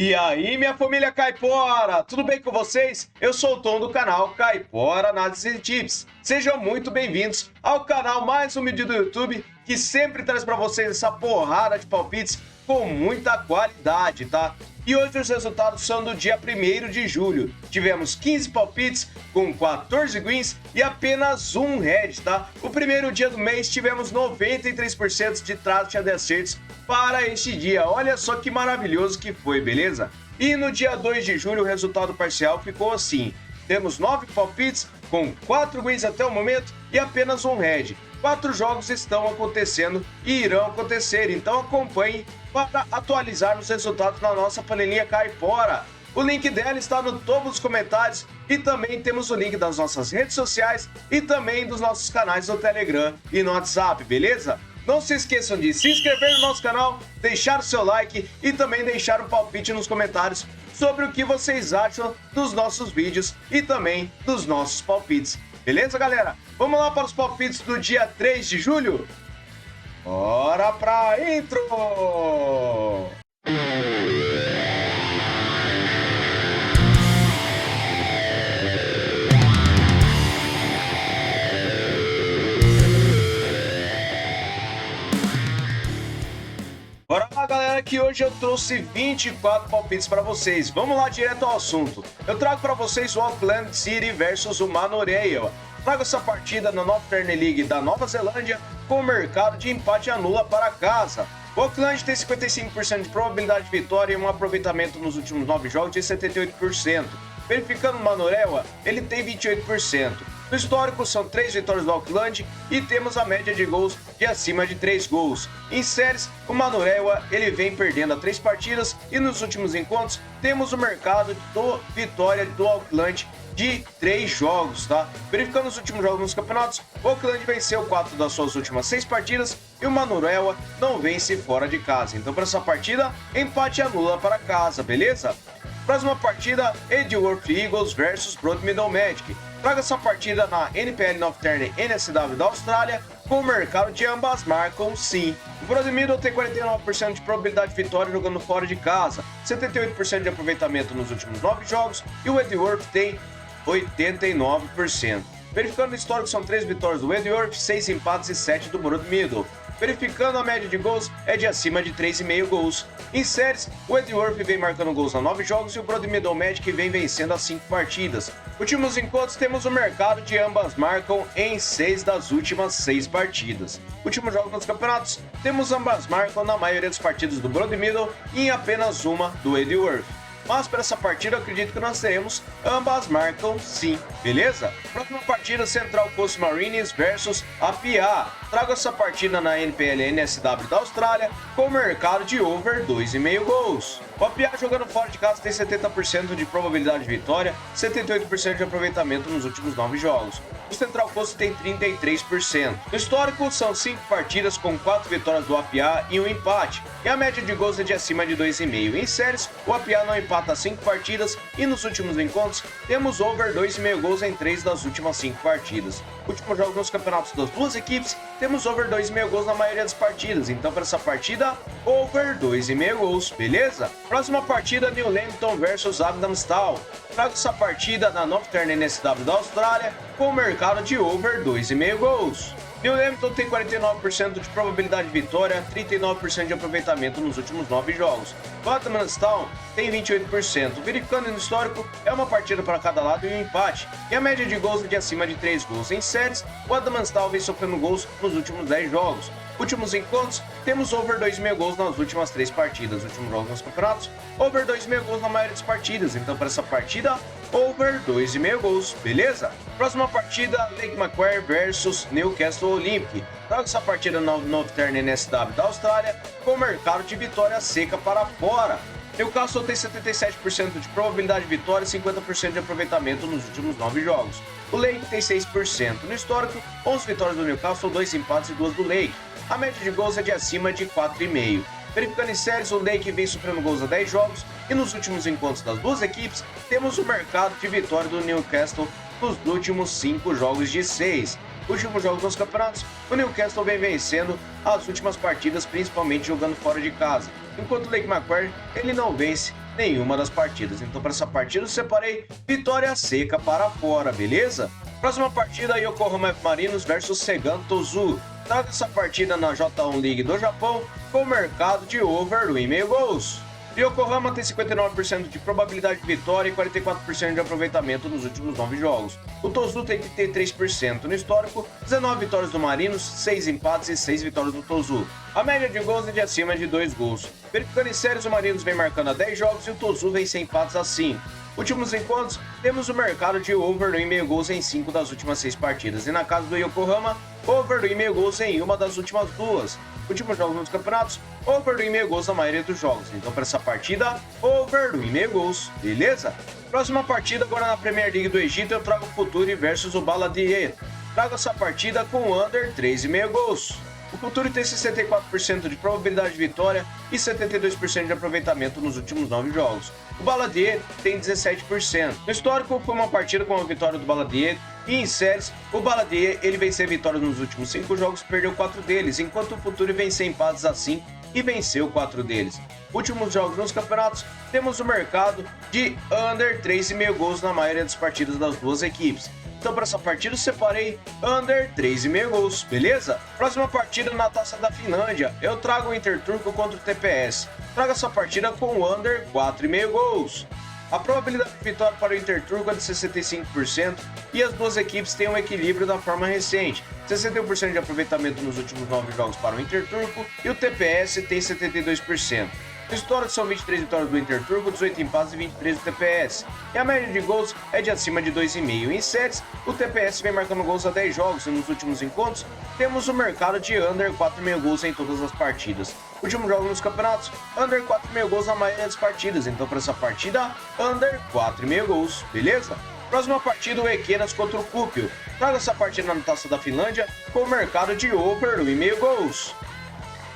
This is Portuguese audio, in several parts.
E aí, minha família Caipora, tudo bem com vocês? Eu sou o Tom do canal Caipora Análise e Tips. Sejam muito bem-vindos ao canal mais humilde do YouTube, que sempre traz para vocês essa porrada de palpites com muita qualidade, tá? E hoje os resultados são do dia 1º de julho. Tivemos 15 palpites com 14 greens e apenas um red, tá? O primeiro dia do mês tivemos 93% de taxa de acertos para este dia. Olha só que maravilhoso que foi, beleza? E no dia 2 de julho o resultado parcial ficou assim. Temos 9 palpites com 4 greens até o momento e apenas um red. 4 jogos estão acontecendo e irão acontecer, então acompanhe para atualizar os resultados na nossa panelinha Caipora. O link dela está no topo dos comentários e também temos o link das nossas redes sociais e também dos nossos canais no Telegram e no WhatsApp, beleza? Não se esqueçam de se inscrever no nosso canal, deixar o seu like e também deixar um palpite nos comentários sobre o que vocês acham dos nossos vídeos e também dos nossos palpites. Beleza, galera? Vamos lá para os palpites do dia 3 de julho? Bora pra intro! Bora lá, galera, que hoje eu trouxe 24 palpites para vocês. Vamos lá direto ao assunto. Eu trago para vocês o Auckland City versus o Manoreo. Trago essa partida na Northern League da Nova Zelândia com o mercado de empate anula para casa. O Auckland tem 55% de probabilidade de vitória e um aproveitamento nos últimos 9 jogos de 78%. Verificando o Manoreo, ele tem 28%. No histórico, são 3 vitórias do Auckland e temos a média de gols de acima de 3 gols. Em séries, o Manoreo ele vem perdendo a 3 partidas e nos últimos encontros temos o mercado de vitória do Auckland de 3 jogos, tá? Verificando os últimos jogos nos campeonatos, o Auckland venceu 4 das suas últimas 6 partidas e o Manoreo não vence fora de casa. Então, para essa partida, empate anula para casa, beleza? Próxima partida, Edgeworth Eagles versus Broadmeadow Magic. Traga essa partida na NPL Northern NSW da Austrália, com o mercado de ambas marcam sim. O Broadmeadow tem 49% de probabilidade de vitória jogando fora de casa, 78% de aproveitamento nos últimos 9 jogos e o Edgeworth tem 89%. Verificando o histórico, são 3 vitórias do Edgeworth, 6 empates e 7 do Broadmeadow. Verificando a média de gols, é de acima de 3,5 gols. Em séries, o Edgeworth vem marcando gols a 9 jogos e o Broadmeadow Magic vem vencendo as 5 partidas. Últimos encontros, temos o mercado de ambas marcam em 6 das últimas 6 partidas. Últimos jogos nos campeonatos, temos ambas marcam na maioria das partidas do Broadmeadow e em apenas uma do Edgeworth. Mas para essa partida eu acredito que nós teremos ambas marcam sim, beleza? Próxima partida, Central Coast Mariners versus APA. Trago essa partida na NPL NSW da Austrália com o mercado de over 2,5 gols. O APA jogando fora de casa tem 70% de probabilidade de vitória, 78% de aproveitamento nos últimos 9 jogos. O Central Coast tem 33%. No histórico, são 5 partidas com 4 vitórias do APA e um empate, e a média de gols é de acima de 2,5. Em séries, o APA não empata 5 partidas e nos últimos encontros temos over 2,5 gols em 3 das últimas 5 partidas. Último jogo nos campeonatos das duas equipes, temos over 2,5 gols na maioria das partidas, então para essa partida, over 2,5 gols, beleza? Próxima partida, New Lambton versus Adamstown. Trago essa partida na Northern NSW da Austrália com o mercado de over 2,5 gols. New Lambton tem 49% de probabilidade de vitória, 39% de aproveitamento nos últimos 9 jogos. O Adamstown tem 28%. Verificando no histórico, é uma partida para cada lado e um empate. E a média de gols é de acima de 3 gols. Em séries, o Adamstown vem sofrendo gols nos últimos 10 jogos. Últimos encontros, temos over 2,5 gols nas últimas 3 partidas. Últimos jogos nos campeonatos, over 2,5 gols na maioria das partidas. Então, para essa partida, over 2,5 gols, beleza? Próxima partida, Lake Macquarie versus Newcastle Olympic. Trago essa partida na Northern NSW da Austrália com o mercado de vitória seca para fora. Newcastle tem 77% de probabilidade de vitória e 50% de aproveitamento nos últimos 9 jogos. O Lake tem 6%. No histórico, 11 vitórias do Newcastle, 2 empates e 2 do Lake. A média de gols é de acima de 4,5. Verificando em séries, o Lake vem sofrendo gols a 10 jogos e nos últimos encontros das duas equipes, temos o mercado de vitória do Newcastle nos últimos 5 jogos de 6. Últimos jogos nos campeonatos, o Newcastle vem vencendo as últimas partidas, principalmente jogando fora de casa, enquanto o Lake Macquarie ele não vence nenhuma das partidas. Então, para essa partida, eu separei vitória seca para fora, beleza? Próxima partida, Yokohama F Marinos versus Segan Tosu. Traga essa partida na J1 League do Japão com o mercado de over 1,5 gols. Yokohama tem 59% de probabilidade de vitória e 44% de aproveitamento nos últimos 9 jogos. O Tosu tem 33% no histórico, 19 vitórias do Marinos, 6 empates e 6 vitórias do Tosu. A média de gols é de acima de 2 gols. Verificando em séries, o Marinos vem marcando a 10 jogos e o Tosu vem sem empates a 5. Últimos encontros, temos o mercado de over 1,5 gols em 5 das últimas 6 partidas. E na casa do Yokohama, over 1,5 gols em uma das últimas 2. Últimos jogos nos campeonatos, over 1,5 gols na maioria dos jogos. Então, para essa partida, over 1,5 gols, beleza? Próxima partida, agora na Premier League do Egito, eu trago o Futuri versus o Baladier. Trago essa partida com under 3,5 gols. O Futuri tem 64% de probabilidade de vitória e 72% de aproveitamento nos últimos 9 jogos. O Baladier tem 17%. No histórico, foi uma partida com a vitória do Baladier, e em séries, o Baladier ele venceu vitórias nos últimos 5 jogos e perdeu 4 deles, enquanto o Futuri venceu empates a 5 e venceu 4 deles. Últimos jogos nos campeonatos, temos o mercado de under 3,5 gols na maioria das partidas das duas equipes. Então, para essa partida, eu separei under 3,5 gols, beleza? Próxima partida na Taça da Finlândia, eu trago o Interturco contra o TPS. Trago essa partida com under 4,5 gols. A probabilidade de vitória para o Interturco é de 65% e as duas equipes têm um equilíbrio da forma recente. 61% de aproveitamento nos últimos 9 jogos para o Interturco e o TPS tem 72%. No histórico são 23 vitórias do Interturco, 18 empates e 23 do TPS. E a média de gols é de acima de 2,5. Em séries, o TPS vem marcando gols a 10 jogos e nos últimos encontros temos o mercado de under 4,5 gols em todas as partidas. Últimos jogos nos campeonatos, under 4,5 gols na maioria das partidas. Então, para essa partida, under 4,5 gols, beleza? Próxima partida, o Ekenas contra o Kuopio. Traga essa partida na Taça da Finlândia com o mercado de over 1,5 gols.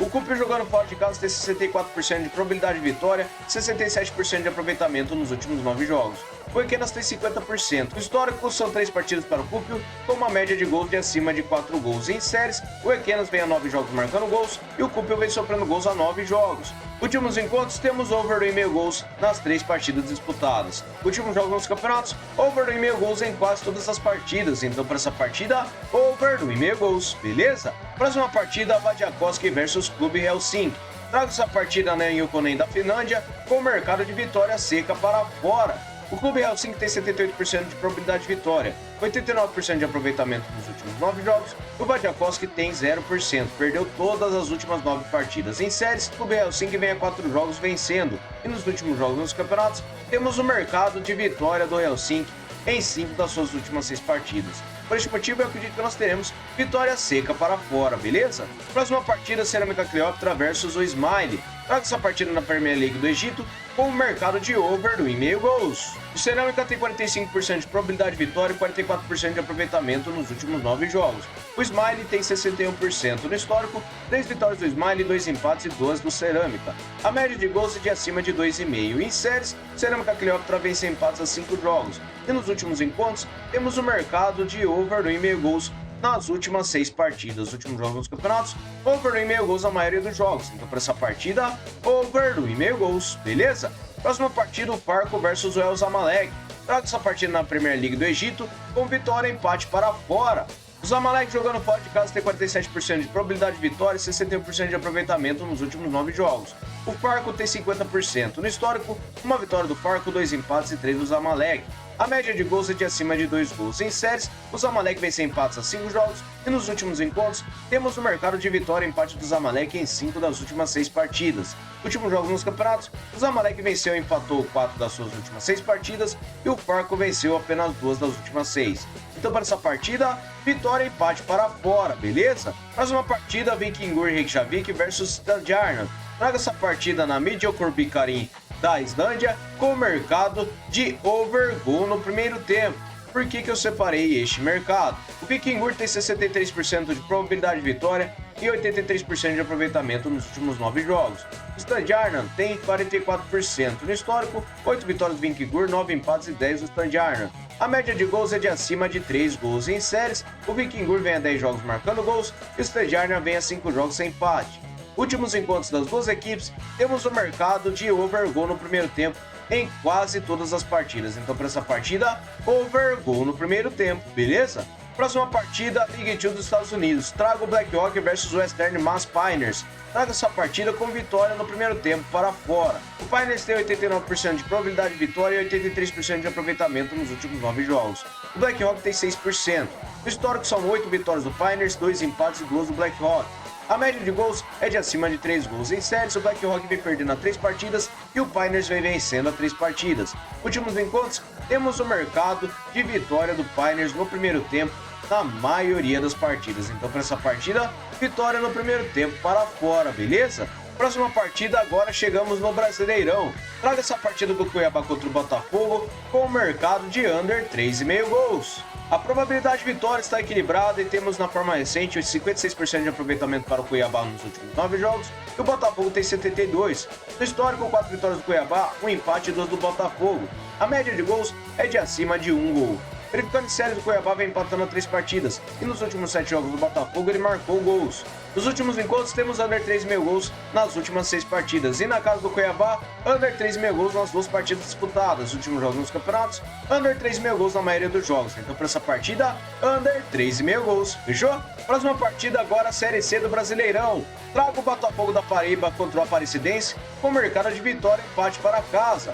O Kuopio jogando fora de casa tem 64% de probabilidade de vitória e 67% de aproveitamento nos últimos 9 jogos. O Ekenas tem 50%. O histórico são 3 partidas para o Kuopio, com uma média de gols de acima de 4 gols. Em séries, o Ekenas vem a 9 jogos marcando gols e o Kuopio vem sofrendo gols a 9 jogos. Últimos encontros, temos over 1,5 gols nas 3 partidas disputadas. Últimos jogos nos campeonatos, over 1,5 gols em quase todas as partidas. Então, para essa partida, over 1,5 gols, beleza? Próxima partida, Vadiakoski versus Clube Helsinki. Trago essa partida na Yokonen da Finlândia com o mercado de vitória seca para fora. O Clube Helsinki tem 78% de probabilidade de vitória, 89% de aproveitamento nos últimos 9 jogos, e o Vadiakoski tem 0%, perdeu todas as últimas 9 partidas. Em séries, o Clube Helsinki vem a 4 jogos vencendo, e nos últimos jogos nos campeonatos, temos o mercado de vitória do Helsinki em 5 das suas últimas 6 partidas. Por este motivo, eu acredito que nós teremos vitória seca para fora, beleza? Próxima partida, Cerâmica Cleópatra versus o Smile. Traga essa partida na Premier League do Egito com o mercado de over 1,5 gols. O Cerâmica tem 45% de probabilidade de vitória e 44% de aproveitamento nos últimos 9 jogos. O Smile tem 61% no histórico, 3 vitórias do Smile, 2 empates e 2 do Cerâmica. A média de gols é de acima de 2,5. Em séries, Cerâmica Cleópatra vence empates a 5 jogos. E nos últimos encontros, temos o mercado de over 1,5 gols nas últimas 6 partidas. Últimos jogos nos campeonatos, over 1,5 gols na maioria dos jogos. Então, para essa partida, over 1,5 gols, beleza? Próxima partida, o Parco versus o El Zamalek. Traga essa partida na Premier League do Egito com vitória e empate para fora. O Zamalek jogando fora de casa tem 47% de probabilidade de vitória e 61% de aproveitamento nos últimos 9 jogos. O Farco tem 50%. No histórico, uma vitória do Farco, 2 empates e 3 do Zamalek. A média de gols é de acima de 2 gols. Em séries, o Zamalek vence empates a 5 jogos e nos últimos encontros, temos o mercado de vitória e empate do Zamalek em 5 das últimas 6 partidas. Últimos jogos nos campeonatos, o Zamalek venceu e empatou 4 das suas últimas 6 partidas e o Farco venceu apenas 2 das últimas 6. Então, para essa partida, vitória e empate para fora, beleza? Mais uma partida, Vikingur Reykjavik versus Stjarnan. Traga essa partida na Midtjylland da Islândia com o mercado de over goal no primeiro tempo. Por que eu separei este mercado? O Vikingur tem 63% de probabilidade de vitória e 83% de aproveitamento nos últimos 9 jogos. O Stjarnan tem 44%. No histórico, 8 vitórias do Vikingur, 9 empates e 10 do Stjarnan. A média de gols é de acima de 3 gols. Em séries, o Vikingur vem a 10 jogos marcando gols e o Stjarnan vem a 5 jogos sem empate. Últimos encontros das duas equipes, temos o mercado de over goal no primeiro tempo em quase todas as partidas. Então, para essa partida, over goal no primeiro tempo, beleza? Próxima partida, League 2 dos Estados Unidos. Trago o Blackhawk versus Western Mass Pioneers. Traga essa partida com vitória no primeiro tempo para fora. O Pioneers tem 89% de probabilidade de vitória e 83% de aproveitamento nos últimos 9 jogos. O Blackhawk tem 6%. O histórico são 8 vitórias do Pioneers, 2 empates e 2 do Blackhawk. A média de gols é de acima de 3 gols em séries. O Blackhawk vem perdendo a 3 partidas e o Pioneers vem vencendo a 3 partidas. Últimos encontros, temos o mercado de vitória do Pioneers no primeiro tempo na maioria das partidas. Então, para essa partida, vitória no primeiro tempo para fora, beleza? Próxima partida, agora chegamos no Brasileirão. Traga essa partida do Cuiabá contra o Botafogo com o mercado de under 3,5 gols. A probabilidade de vitória está equilibrada e temos na forma recente 56% de aproveitamento para o Cuiabá nos últimos 9 jogos e o Botafogo tem 72%. No histórico, 4 vitórias do Cuiabá, 1 empate e 2 do Botafogo. A média de gols é de acima de 1 gol. Verificando em séries, o Cuiabá vem empatando a 3 partidas e nos últimos 7 jogos do Botafogo ele marcou gols. Nos últimos encontros temos under 3,5 gols nas últimas 6 partidas e na casa do Cuiabá, under 3,5 gols nas 2 partidas disputadas. Nos últimos jogos nos campeonatos, under 3,5 gols na maioria dos jogos. Então, para essa partida, under 3,5 gols. Fechou? Próxima partida agora, a Série C do Brasileirão. Traga o Botafogo da Paraíba contra o Aparecidense com mercado de vitória e empate para casa.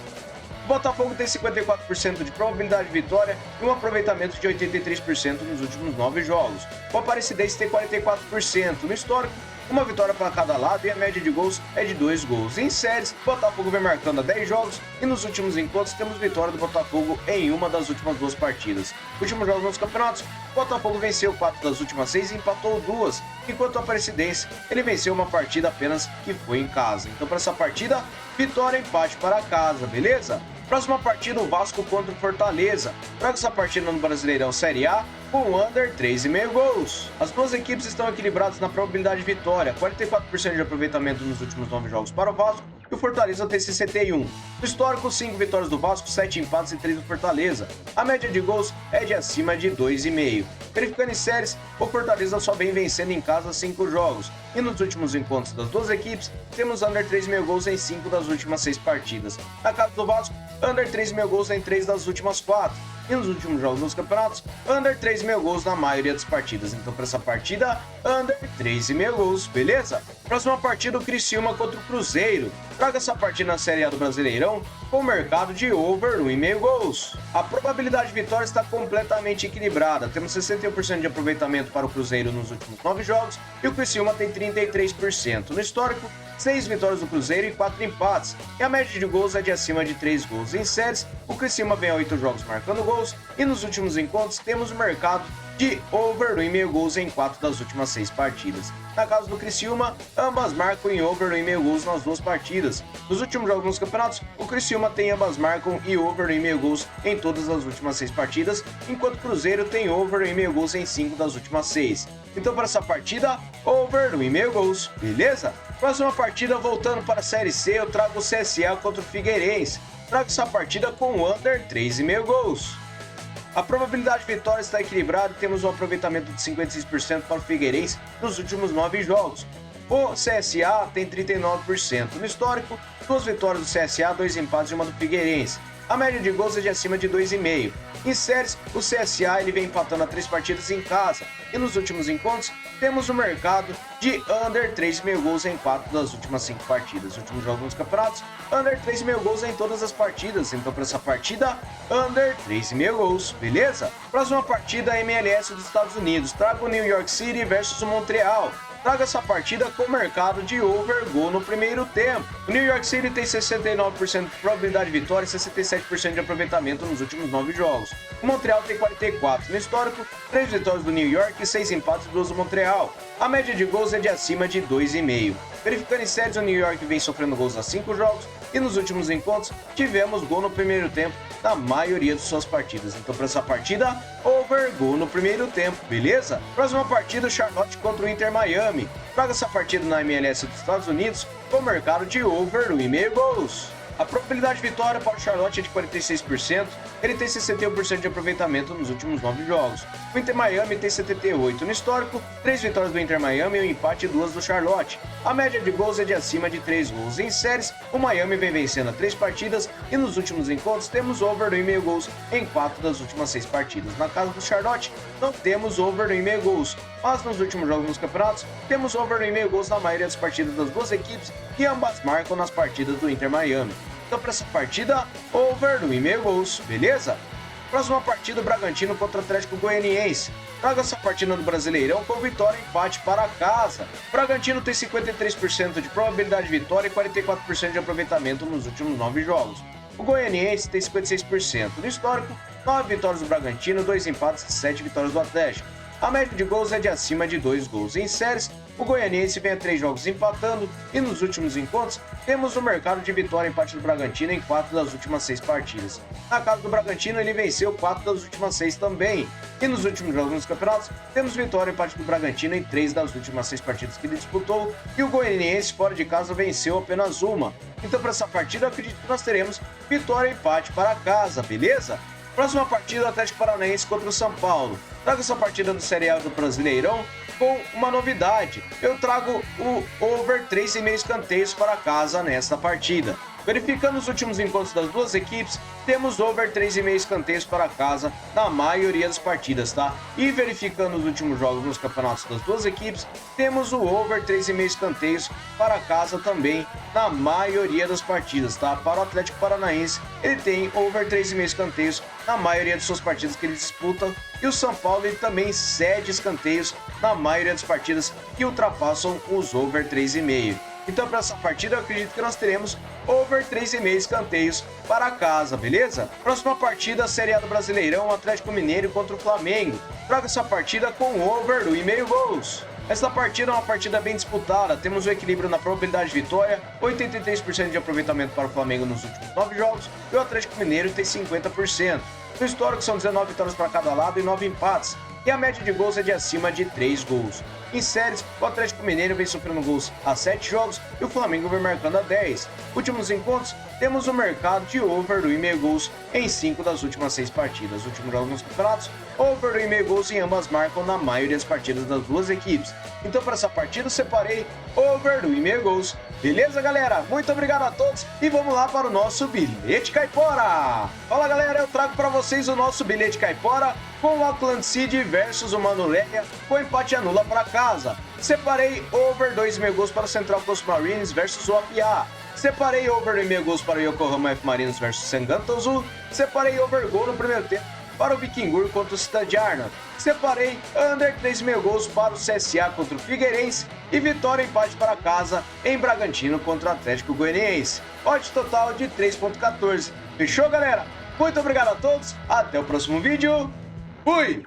O Botafogo tem 54% de probabilidade de vitória e um aproveitamento de 83% nos últimos 9 jogos. O Aparecidense tem 44%. No histórico, uma vitória para cada lado e a média de gols é de 2 gols. Em séries, o Botafogo vem marcando a 10 jogos e nos últimos encontros temos vitória do Botafogo em uma das últimas 2 partidas. Últimos jogos nos campeonatos, o Botafogo venceu 4 das últimas 6 e empatou 2, enquanto o Aparecidense ele venceu uma partida apenas que foi em casa. Então, para essa partida, vitória e empate para casa, beleza? Próxima partida, o Vasco contra o Fortaleza. Traga essa partida no Brasileirão Série A com under 3,5 gols. As duas equipes estão equilibradas na probabilidade de vitória, 44% de aproveitamento nos últimos 9 jogos para o Vasco e o Fortaleza tem 61%. No histórico, 5 vitórias do Vasco, 7 empates e 3 do Fortaleza. A média de gols é de acima de 2,5. Verificando em séries, o Fortaleza só vem vencendo em casa 5 jogos. E nos últimos encontros das duas equipes, temos under 3,5 gols em 5 das últimas 6 partidas. Na casa do Vasco, under 3,5 gols em 3 das últimas 4. E nos últimos jogos nos campeonatos, under 3,5 gols na maioria das partidas. Então, para essa partida, under 3,5 gols, beleza? Próxima partida, o Criciúma contra o Cruzeiro. Traga essa partida na Série A do Brasileirão com o mercado de over 1,5 gols. A probabilidade de vitória está completamente equilibrada. Temos 61% de aproveitamento para o Cruzeiro nos últimos 9 jogos e o Criciúma tem 33%. No histórico, 6 vitórias do Cruzeiro e 4 empates. E a média de gols é de acima de 3 gols. Em séries, o Criciúma vem a 8 jogos marcando gols e nos últimos encontros temos o mercado de over 1,5 gols em 4 das últimas 6 partidas. Na casa do Criciúma, ambas marcam em over 1,5 gols nas 2 partidas. Nos últimos jogos nos campeonatos, o Criciúma tem ambas marcam e over 1,5 gols em todas as últimas 6 partidas, enquanto o Cruzeiro tem over 1,5 gols em 5 das últimas 6. Então, para essa partida, over 1,5 gols, beleza? Próxima partida, voltando para a Série C, eu trago o CSA contra o Figueirense. Trago essa partida com under 3,5 gols. A probabilidade de vitória está equilibrada e temos um aproveitamento de 56% para o Figueirense nos últimos 9 jogos. O CSA tem 39%. No histórico, 2 vitórias do CSA, 2 empates e uma do Figueirense. A média de gols é de acima de 2,5. Em séries, o CSA ele vem empatando a 3 partidas em casa. E nos últimos encontros, temos o mercado de under 3,5 gols em 4 das últimas 5 partidas. Nos últimos jogos nos campeonatos, under 3,5 gols em todas as partidas. Então, para essa partida, under 3,5 gols, beleza? Próxima partida, MLS dos Estados Unidos. Traga o New York City versus o Montreal. Traga essa partida com o mercado de over goal no primeiro tempo. O New York City tem 69% de probabilidade de vitória e 67% de aproveitamento nos últimos 9 jogos. O Montreal tem 44%. No histórico, 3 vitórias do New York e 6 empates e 2 do Montreal. A média de gols é de acima de 2,5. Verificando em séries, o New York vem sofrendo gols há 5 jogos e nos últimos encontros tivemos gol no primeiro tempo na maioria de suas partidas. Então, para essa partida, over goal no primeiro tempo, beleza? Próxima partida, Charlotte contra o Inter Miami. Traga essa partida na MLS dos Estados Unidos com o mercado de over 1,5 gols. A probabilidade de vitória para o Charlotte é de 46%, ele tem 61% de aproveitamento nos últimos 9 jogos. O Inter Miami tem 78% no histórico, 3 vitórias do Inter Miami e um empate e 2 do Charlotte. A média de gols é de acima de 3 gols. Em séries, o Miami vem vencendo 3 partidas e nos últimos encontros temos over 2,5 gols em 4 das últimas 6 partidas. Na casa do Charlotte, não temos over 2,5 gols, mas nos últimos jogos nos campeonatos, temos over 2,5 gols na maioria das partidas das duas equipes e ambas marcam nas partidas do Inter Miami. Então, para essa partida, over 2,5 gols, beleza? Próxima partida, o Bragantino contra o Atlético Goianiense. Traga essa partida no Brasileirão com vitória e empate para casa. O Bragantino tem 53% de probabilidade de vitória e 44% de aproveitamento nos últimos 9 jogos. O Goianiense tem 56%. No histórico, 9 vitórias do Bragantino, 2 empates e 7 vitórias do Atlético. A média de gols é de acima de 2 gols. Em séries, o Goianiense vem a 3 jogos empatando e nos últimos encontros temos o mercado de vitória e empate do Bragantino em 4 das últimas 6 partidas. Na casa do Bragantino, ele venceu 4 das últimas 6 também. E nos últimos jogos nos campeonatos, temos vitória e empate do Bragantino em 3 das últimas 6 partidas que ele disputou e o Goianiense fora de casa venceu apenas uma. Então, para essa partida, eu acredito que nós teremos vitória e empate para casa, beleza? Próxima partida, Atlético Paranaense contra o São Paulo. Trago essa partida do Série A do Brasileirão com uma novidade. Eu trago o over 3,5 escanteios para casa nesta partida. Verificando os últimos encontros das duas equipes, temos over 3,5 escanteios para casa na maioria das partidas, tá? E verificando os últimos jogos nos campeonatos das duas equipes, temos o over 3,5 escanteios para casa também na maioria das partidas, tá? Para o Atlético Paranaense, ele tem over 3,5 escanteios na maioria de suas partidas que ele disputa, e o São Paulo ele também cede escanteios na maioria das partidas que ultrapassam os over 3,5. Então, para essa partida, eu acredito que nós teremos over 3,5 escanteios para casa, beleza? Próxima partida, Série A do Brasileirão, Atlético Mineiro contra o Flamengo. Traga essa partida com over 2,5 gols. Esta partida é uma partida bem disputada, temos o equilíbrio na probabilidade de vitória, 83% de aproveitamento para o Flamengo nos últimos 9 jogos, e o Atlético Mineiro tem 50%. No histórico são 19 vitórias para cada lado e 9 empates, e a média de gols é de acima de 3 gols. Em séries, o Atlético Mineiro vem sofrendo gols a 7 jogos e o Flamengo vem marcando a 10. Últimos encontros, temos o mercado de over 2,5 gols em 5 das últimas 6 partidas. Últimos jogos nos campeonatos, over 2,5 gols e ambas marcam na maioria das partidas das duas equipes. Então, para essa partida, eu separei over 2,5 gols. Beleza, galera? Muito obrigado a todos e vamos lá para o nosso Bilhete Caipora! Fala, galera, eu trago para vocês o nosso Bilhete Caipora com o Auckland City versus o Manureia com empate anula para casa. Separei over 2,5 gols para o Central Coast Mariners versus o APA. Separei over 2,5 gols para o Yokohama F Marinos versus Sengantosu. Separei over gol no primeiro tempo para o Vikingur contra o Stade Arnott. Separei under 3,5 gols para o CSA contra o Figueirense e vitória e empate para casa em Bragantino contra o Atlético Goianiense. Odds total de 3,14. Fechou, galera? Muito obrigado a todos, até o próximo vídeo. Fui!